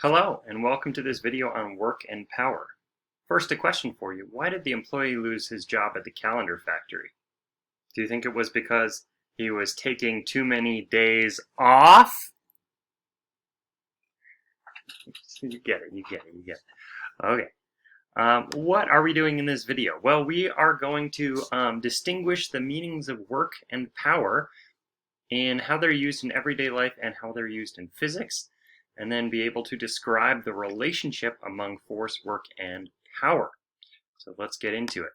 Hello, and welcome to this video on work and power. First, a question for you. Why did the employee lose his job at the calendar factory? Do you think it was because he was taking too many days off? You get it, you get it, you get it. Okay. What are we doing in this video? Well, we are going to distinguish the meanings of work and power and how they're used in everyday life and how they're used in physics, and then be able to describe the relationship among force, work, and power. So let's get into it.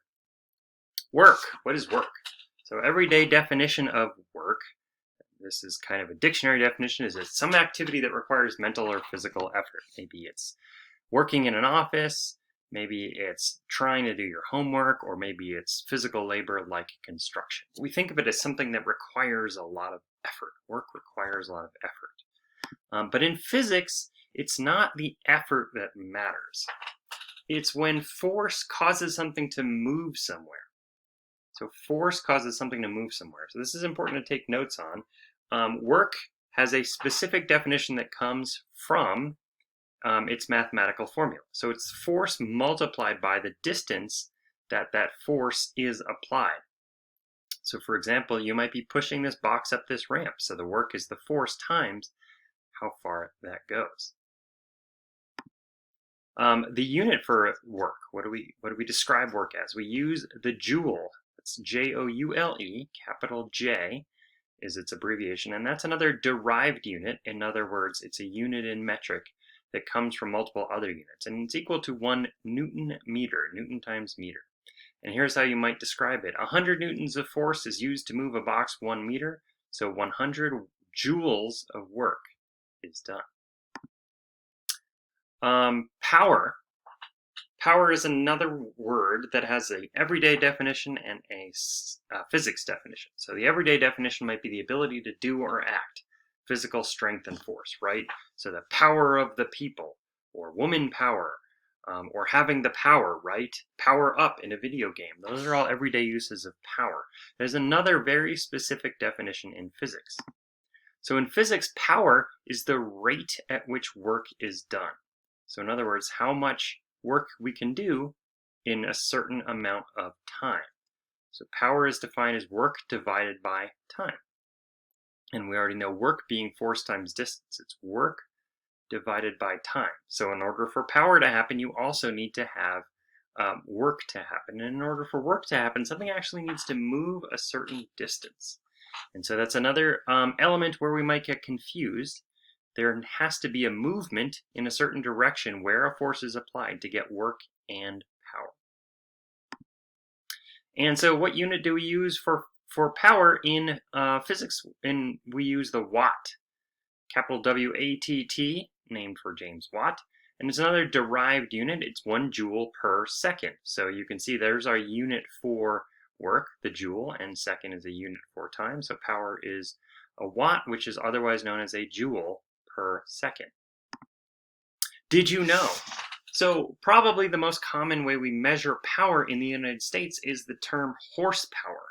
Work. What is work? So everyday definition of work, this is kind of a dictionary definition, is it's some activity that requires mental or physical effort. Maybe it's working in an office, maybe it's trying to do your homework, or maybe it's physical labor like construction. We think of it as something that requires a lot of effort. Work requires a lot of effort. But in physics, it's not the effort that matters. It's when force causes something to move somewhere. So force causes something to move somewhere. So this is important to take notes on. Work has a specific definition that comes from its mathematical formula. So it's force multiplied by the distance that that force is applied. So for example, you might be pushing this box up this ramp. So the work is the force times how far that goes. The unit for work, what do we describe work as? We use the joule. It's Joule, capital J is its abbreviation, and that's another derived unit. In other words, it's a unit in metric that comes from multiple other units, and it's equal to 1 Newton meter, Newton times meter. And here's how you might describe it. 100 newtons of force is used to move a box 1 meter, so 100 joules of work is done. Power. Power is another word that has an everyday definition and a physics definition. So the everyday definition might be the ability to do or act, physical strength and force, right? So the power of the people, or woman power, or having the power, right? Power up in a video game. Those are all everyday uses of power. There's another very specific definition in physics. So in physics, power is the rate at which work is done. So in other words, how much work we can do in a certain amount of time. So power is defined as work divided by time. And we already know work being force times distance. It's work divided by time. So in order for power to happen, you also need to have work to happen. And in order for work to happen, something actually needs to move a certain distance. And so that's another element where we might get confused. There has to be a movement in a certain direction where a force is applied to get work and power. And so what unit do we use for power in physics? We use the watt, capital W-A-T-T, named for James Watt. And it's another derived unit. It's 1 joule per second. So you can see there's our unit for work, the joule, and second is a unit for time. So power is a watt, which is otherwise known as a joule per second. Did you know? So probably the most common way we measure power in the United States is the term horsepower.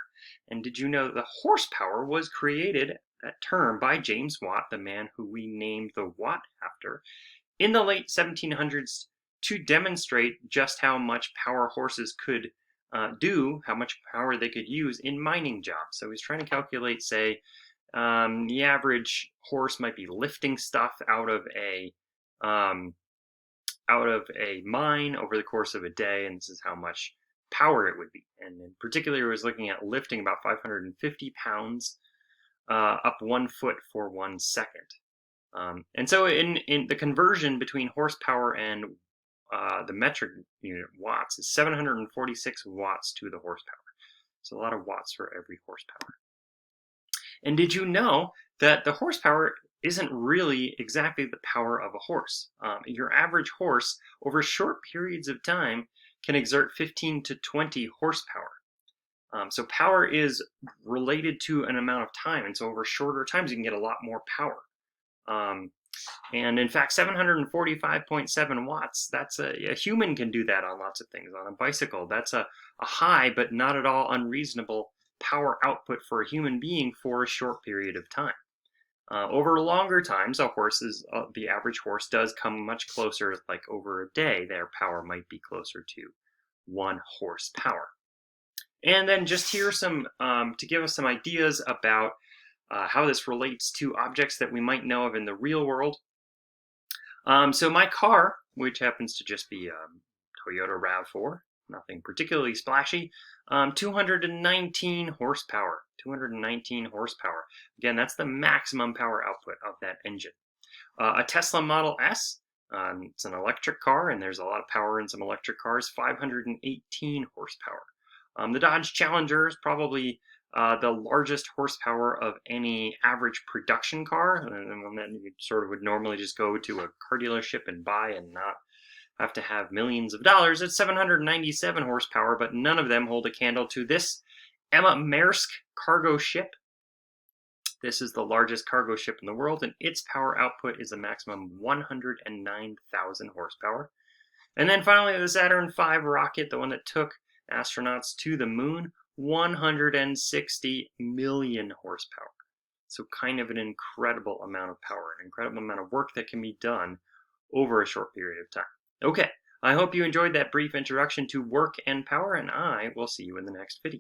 And did you know the horsepower was created, that term, by James Watt, the man who we named the Watt after, in the late 1700s to demonstrate just how much power horses could do, how much power they could use in mining jobs. So he's trying to calculate, say, the average horse might be lifting stuff out of a mine over the course of a day, and this is how much power it would be. And in particular, it was looking at lifting about 550 pounds up 1 foot for 1 second. And so in the conversion between horsepower and the metric unit watts is 746 watts to the horsepower. So a lot of watts for every horsepower. And did you know that the horsepower isn't really exactly the power of a horse? Your average horse, over short periods of time, can exert 15 to 20 horsepower. So power is related to an amount of time, and so over shorter times you can get a lot more power. And in fact, 745.7 watts, that's a human can do that on lots of things. On a bicycle, that's a high but not at all unreasonable power output for a human being for a short period of time. Over longer times, the average horse does come much closer, like over a day, their power might be closer to 1 horsepower. And then just here some to give us some ideas about how this relates to objects that we might know of in the real world. So my car, which happens to just be Toyota RAV4, nothing particularly splashy, 219 horsepower. 219 horsepower. Again, that's the maximum power output of that engine. A Tesla Model S, it's an electric car, and there's a lot of power in some electric cars, 518 horsepower. The Dodge Challenger is probably the largest horsepower of any average production car, and one that you sort of would normally just go to a car dealership and buy and not have to have millions of dollars. It's 797 horsepower, but none of them hold a candle to this Emma Maersk cargo ship. This is the largest cargo ship in the world, and its power output is a maximum 109,000 horsepower. And then finally, the Saturn V rocket, the one that took astronauts to the moon, 160 million horsepower. So kind of an incredible amount of power, an incredible amount of work that can be done over a short period of time. Okay, I hope you enjoyed that brief introduction to work and power, and I will see you in the next video.